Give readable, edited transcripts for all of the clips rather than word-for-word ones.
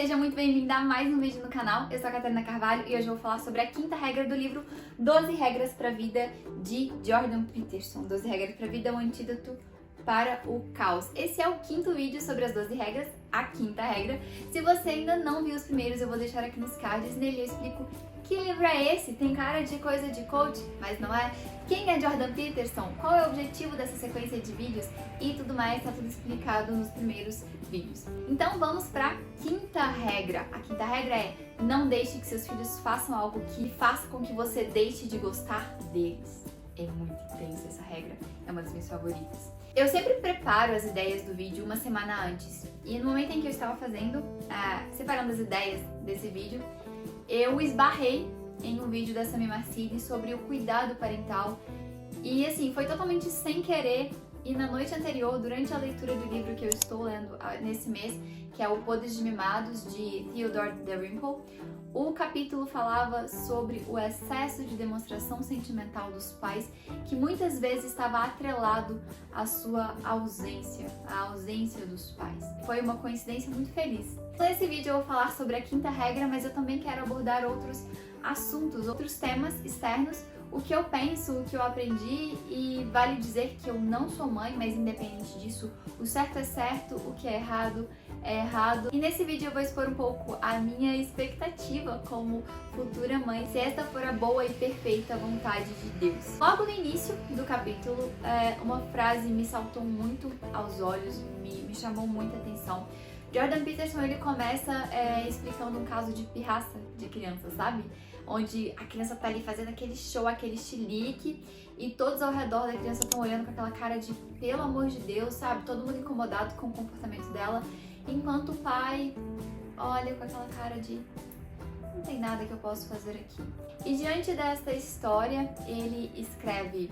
Seja muito bem-vinda a mais um vídeo no canal. Eu sou a Catarina Carvalho e hoje eu vou falar sobre a quinta regra do livro 12 Regras para a Vida de Jordan Peterson. 12 Regras para a Vida, um antídoto para o caos. Esse é o quinto vídeo sobre as 12 regras, a quinta regra. Se você ainda não viu os primeiros, eu vou deixar aqui nos cards. Nele eu explico que livro é esse. Tem cara de coisa de coach, mas não é. Quem é Jordan Peterson? Qual é o objetivo dessa sequência de vídeos? E tudo mais, tá tudo explicado nos primeiros vídeos. Então vamos para quinta regra. A quinta regra é: não deixe que seus filhos façam algo que faça com que você deixe de gostar deles. É muito intensa essa regra, é uma das minhas favoritas. Eu sempre preparo as ideias do vídeo uma semana antes. E no momento em que eu estava separando as ideias desse vídeo, eu esbarrei em um vídeo da Sami Marcilli sobre o cuidado parental. E assim, foi totalmente sem querer. E na noite anterior, durante a leitura do livro que eu estou lendo nesse mês, que é o Podres de Mimados, de Theodore Dalrymple, o capítulo falava sobre o excesso de demonstração sentimental dos pais, que muitas vezes estava atrelado à sua ausência, à ausência dos pais. Foi uma coincidência muito feliz. Nesse vídeo eu vou falar sobre a quinta regra, mas eu também quero abordar outros assuntos, outros temas externos, o que eu penso, o que eu aprendi, e vale dizer que eu não sou mãe, mas independente disso, o certo é certo, o que é errado. E nesse vídeo eu vou expor um pouco a minha expectativa como futura mãe, se esta for a boa e perfeita vontade de Deus. Logo no início do capítulo, uma frase me saltou muito aos olhos, me chamou muita atenção. Jordan Peterson, ele começa explicando um caso de pirraça de criança, sabe? Onde a criança tá ali fazendo aquele show, aquele chilique, e todos ao redor da criança estão olhando com aquela cara de pelo amor de Deus, sabe? Todo mundo incomodado com o comportamento dela, enquanto o pai olha com aquela cara de não tem nada que eu possa fazer aqui. E diante desta história, ele escreve: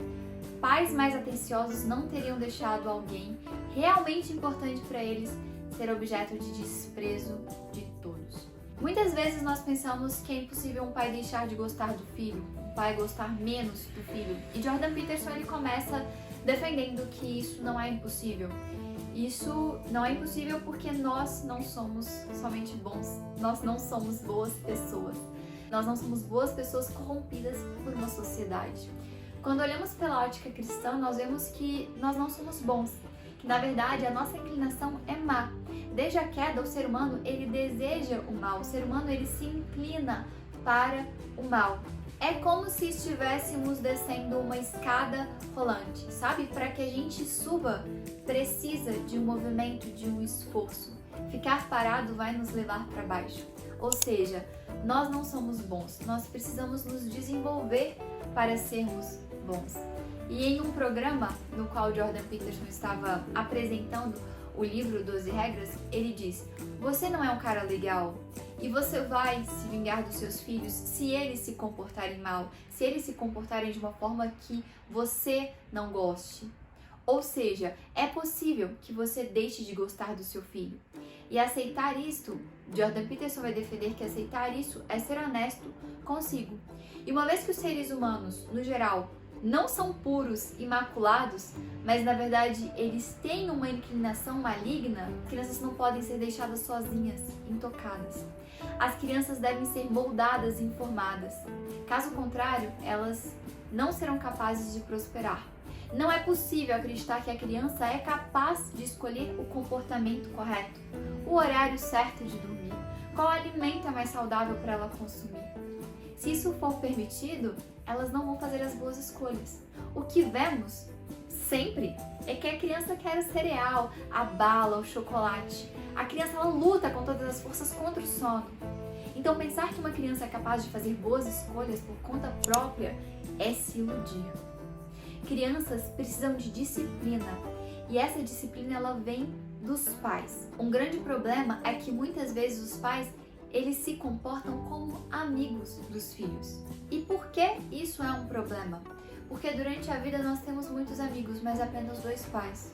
pais mais atenciosos não teriam deixado alguém realmente importante para eles ser objeto de desprezo de todos. Muitas vezes nós pensamos que é impossível um pai deixar de gostar do filho, um pai gostar menos do filho. E Jordan Peterson, ele começa defendendo que isso não é impossível. Isso não é impossível porque nós não somos somente bons, nós não somos boas pessoas. Nós não somos boas pessoas corrompidas por uma sociedade. Quando olhamos pela ótica cristã, nós vemos que nós não somos bons, que na verdade a nossa inclinação é má. Desde a queda, o ser humano, ele deseja o mal, o ser humano, ele se inclina para o mal. É como se estivéssemos descendo uma escada rolante, sabe? Para que a gente suba, precisa de um movimento, de um esforço. Ficar parado vai nos levar para baixo. Ou seja, nós não somos bons, nós precisamos nos desenvolver para sermos bons. E em um programa no qual Jordan Peterson estava apresentando o livro 12 Regras, ele diz: você não é um cara legal e você vai se vingar dos seus filhos se eles se comportarem mal, se eles se comportarem de uma forma que você não goste. Ou seja, é possível que você deixe de gostar do seu filho. E aceitar isto, Jordan Peterson vai defender que aceitar isso é ser honesto consigo. E uma vez que os seres humanos, no geral, não são puros, imaculados, mas na verdade eles têm uma inclinação maligna, crianças não podem ser deixadas sozinhas, intocadas. As crianças devem ser moldadas e informadas. Caso contrário, elas não serão capazes de prosperar. Não é possível acreditar que a criança é capaz de escolher o comportamento correto, o horário certo de dormir, qual alimento é mais saudável para ela consumir. Se isso for permitido, elas não vão fazer as boas escolhas. O que vemos sempre é que a criança quer o cereal, a bala, o chocolate. A criança, ela luta com todas as forças contra o sono. Então pensar que uma criança é capaz de fazer boas escolhas por conta própria é se iludir. Crianças precisam de disciplina, e essa disciplina ela vem dos pais. Um grande problema é que muitas vezes os pais eles se comportam como amigos dos filhos. E por que isso é um problema? Porque durante a vida nós temos muitos amigos, mas apenas 2 pais.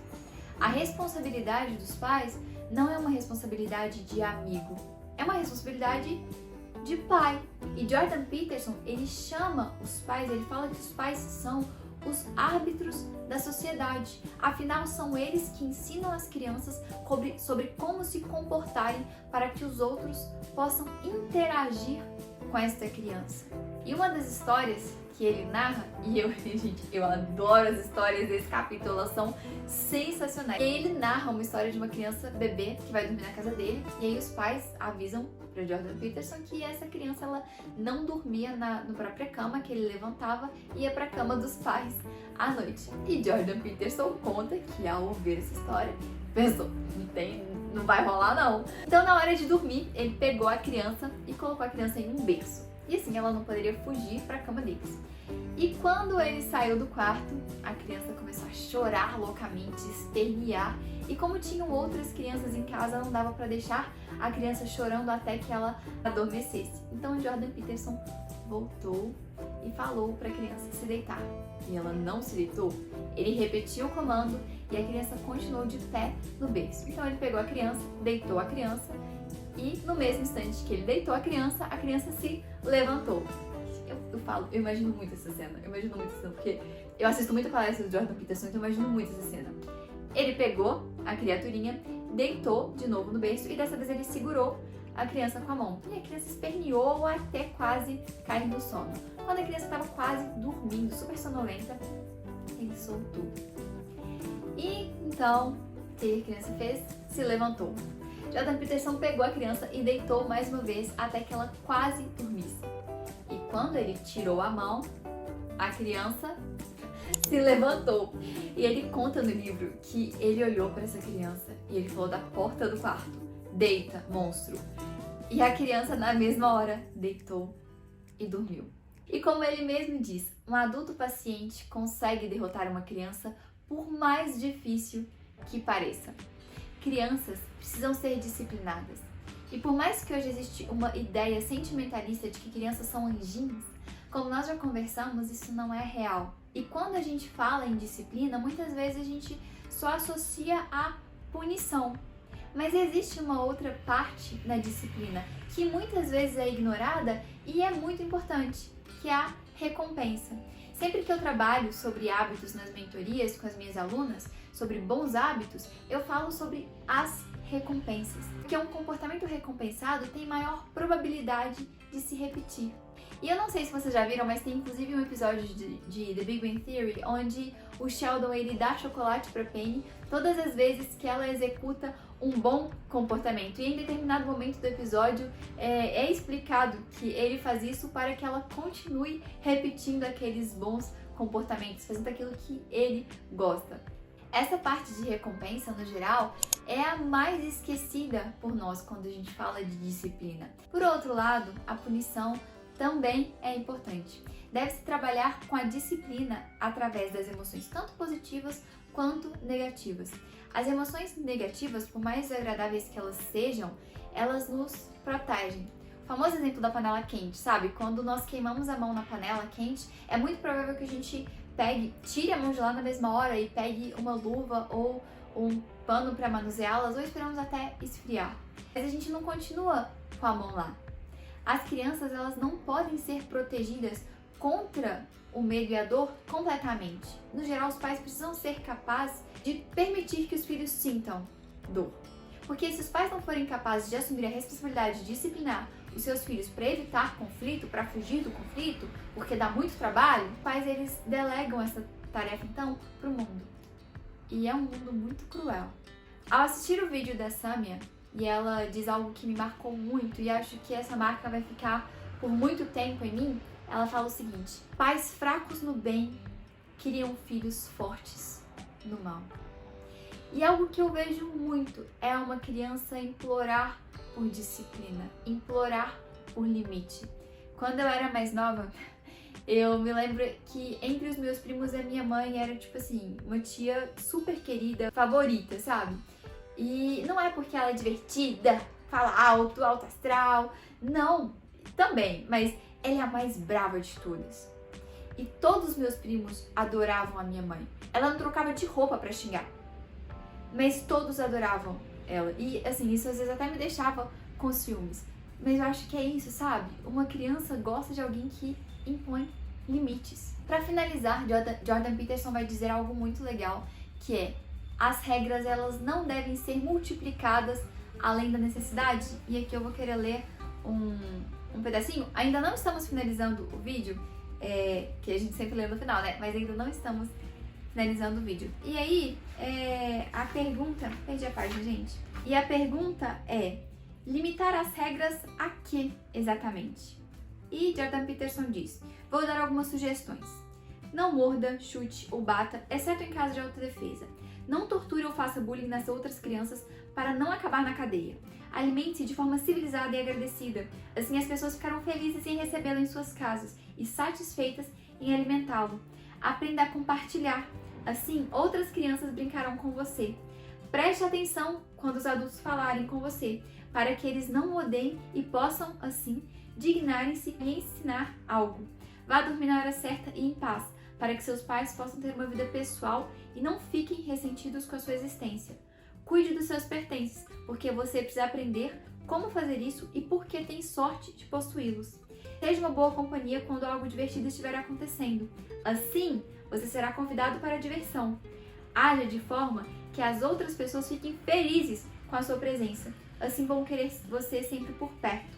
A responsabilidade dos pais não é uma responsabilidade de amigo, é uma responsabilidade de pai. E Jordan Peterson, ele chama os pais, ele fala que os pais são os árbitros da sociedade. Afinal, são eles que ensinam as crianças sobre como se comportarem para que os outros possam interagir com esta criança. E uma das histórias que ele narra, e eu adoro as histórias desse capítulo, elas são sensacionais. Ele narra uma história de uma criança bebê que vai dormir na casa dele, e aí os pais avisam para Jordan Peterson que essa criança ela não dormia na própria cama, que ele levantava e ia para a cama dos pais à noite. E Jordan Peterson conta que ao ouvir essa história, pensou, não vai rolar não. Então na hora de dormir, ele pegou a criança e colocou a criança em um berço. E assim ela não poderia fugir para a cama deles. E quando ele saiu do quarto, a criança começou a chorar loucamente, espernear. E como tinham outras crianças em casa, não dava para deixar a criança chorando até que ela adormecesse. Então Jordan Peterson voltou e falou para a criança se deitar. E ela não se deitou. Ele repetiu o comando e a criança continuou de pé no berço. Então ele pegou a criança, deitou a criança e no mesmo instante que ele deitou a criança se levantou. Eu imagino muito essa cena, porque eu assisto muito a palestra do Jordan Peterson, então eu imagino muito essa cena. Ele pegou a criaturinha, deitou de novo no berço e dessa vez ele segurou a criança com a mão. E a criança esperneou até quase cair no sono. Quando a criança estava quase dormindo, super sonolenta, ele soltou. E então, o que a criança fez? Se levantou. Jordan Peterson pegou a criança e deitou mais uma vez até que ela quase dormisse. E quando ele tirou a mão, a criança se levantou. E ele conta no livro que ele olhou para essa criança e ele falou da porta do quarto: "Deita, monstro". E a criança na mesma hora deitou e dormiu. E como ele mesmo diz, um adulto paciente consegue derrotar uma criança por mais difícil que pareça. Crianças precisam ser disciplinadas. E por mais que hoje existe uma ideia sentimentalista de que crianças são anjinhos, como nós já conversamos, isso não é real. E quando a gente fala em disciplina, muitas vezes a gente só associa a punição. Mas existe uma outra parte na disciplina que muitas vezes é ignorada e é muito importante, que é a recompensa. Sempre que eu trabalho sobre hábitos nas mentorias com as minhas alunas, sobre bons hábitos, eu falo sobre as recompensas. Porque um comportamento recompensado tem maior probabilidade de se repetir. E eu não sei se vocês já viram, mas tem inclusive um episódio de The Big Bang Theory onde o Sheldon ele dá chocolate para Penny todas as vezes que ela executa um bom comportamento. E em determinado momento do episódio é explicado que ele faz isso para que ela continue repetindo aqueles bons comportamentos, fazendo aquilo que ele gosta. Essa parte de recompensa, no geral, é a mais esquecida por nós quando a gente fala de disciplina. Por outro lado, a punição também é importante. Deve-se trabalhar com a disciplina através das emoções tanto positivas quanto negativas. As emoções negativas, por mais desagradáveis que elas sejam, elas nos protegem. O famoso exemplo da panela quente, sabe? Quando nós queimamos a mão na panela quente, é muito provável que a gente tire a mão de lá na mesma hora e pegue uma luva ou um pano para manuseá-las, ou esperamos até esfriar. Mas a gente não continua com a mão lá. As crianças, elas não podem ser protegidas contra o medo e a dor completamente. No geral, os pais precisam ser capazes de permitir que os filhos sintam dor. Porque se os pais não forem capazes de assumir a responsabilidade de disciplinar os seus filhos para evitar conflito, para fugir do conflito, porque dá muito trabalho, os pais eles delegam essa tarefa então para o mundo. E é um mundo muito cruel. Ao assistir o vídeo da Samia, e ela diz algo que me marcou muito e acho que essa marca vai ficar por muito tempo em mim, ela fala o seguinte: pais fracos no bem criam filhos fortes no mal. E algo que eu vejo muito é uma criança implorar por disciplina, implorar por limite. Quando eu era mais nova, eu me lembro que entre os meus primos a minha mãe era tipo assim, uma tia super querida, favorita, sabe? E não é porque ela é divertida, fala alto, alto astral, não, também, mas ela é a mais brava de todas. E todos os meus primos adoravam a minha mãe. Ela não trocava de roupa pra xingar, mas todos adoravam ela. E assim, isso às vezes até me deixava com ciúmes. Mas eu acho que é isso, sabe? Uma criança gosta de alguém que impõe limites. Para finalizar, Jordan Peterson vai dizer algo muito legal, que é: as regras elas não devem ser multiplicadas além da necessidade. E aqui eu vou querer ler um pedacinho. Ainda não estamos finalizando o vídeo, que a gente sempre lê no final, né? Mas ainda não estamos finalizando o vídeo. E aí, a pergunta... Perdi a página, gente. E a pergunta é: limitar as regras a quê exatamente? E Jordan Peterson diz: vou dar algumas sugestões. Não morda, chute ou bata, exceto em caso de autodefesa. Não torture ou faça bullying nas outras crianças para não acabar na cadeia. Alimente-se de forma civilizada e agradecida. Assim as pessoas ficarão felizes em recebê-lo em suas casas e satisfeitas em alimentá-lo. Aprenda a compartilhar. Assim, outras crianças brincarão com você. Preste atenção quando os adultos falarem com você, para que eles não o odeiem e possam, assim, dignarem-se e ensinar algo. Vá dormir na hora certa e em paz, para que seus pais possam ter uma vida pessoal e não fiquem ressentidos com a sua existência. Cuide dos seus pertences, porque você precisa aprender como fazer isso e por que tem sorte de possuí-los. Seja uma boa companhia quando algo divertido estiver acontecendo. Assim, você será convidado para a diversão. Haja de forma que as outras pessoas fiquem felizes com a sua presença. Assim vão querer você sempre por perto.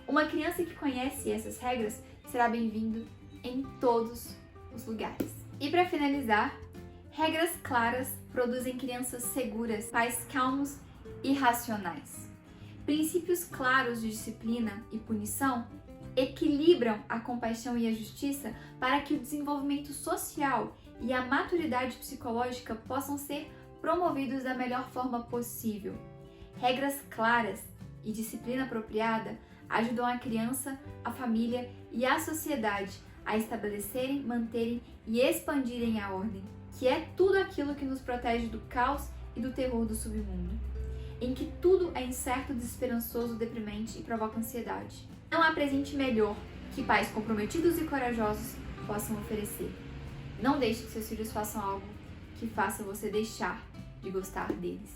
Uma criança que conhece essas regras será bem-vindo em todos os lugares. E para finalizar, regras claras produzem crianças seguras, pais calmos e racionais. Princípios claros de disciplina e punição equilibram a compaixão e a justiça para que o desenvolvimento social e a maturidade psicológica possam ser promovidos da melhor forma possível. Regras claras e disciplina apropriada ajudam a criança, a família e a sociedade a estabelecerem, manterem e expandirem a ordem, que é tudo aquilo que nos protege do caos e do terror do submundo, em que tudo é incerto, desesperançoso, deprimente e provoca ansiedade. Não há presente melhor que pais comprometidos e corajosos possam oferecer. Não deixe que seus filhos façam algo que faça você deixar de gostar deles.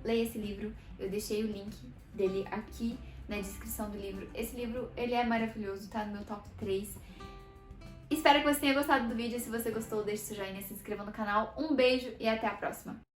Leia esse livro, eu deixei o link dele aqui na descrição do livro. Esse livro, ele é maravilhoso, tá no meu top 3. Espero que você tenha gostado do vídeo. Se você gostou, deixe seu joinha, se inscreva no canal. Um beijo e até a próxima!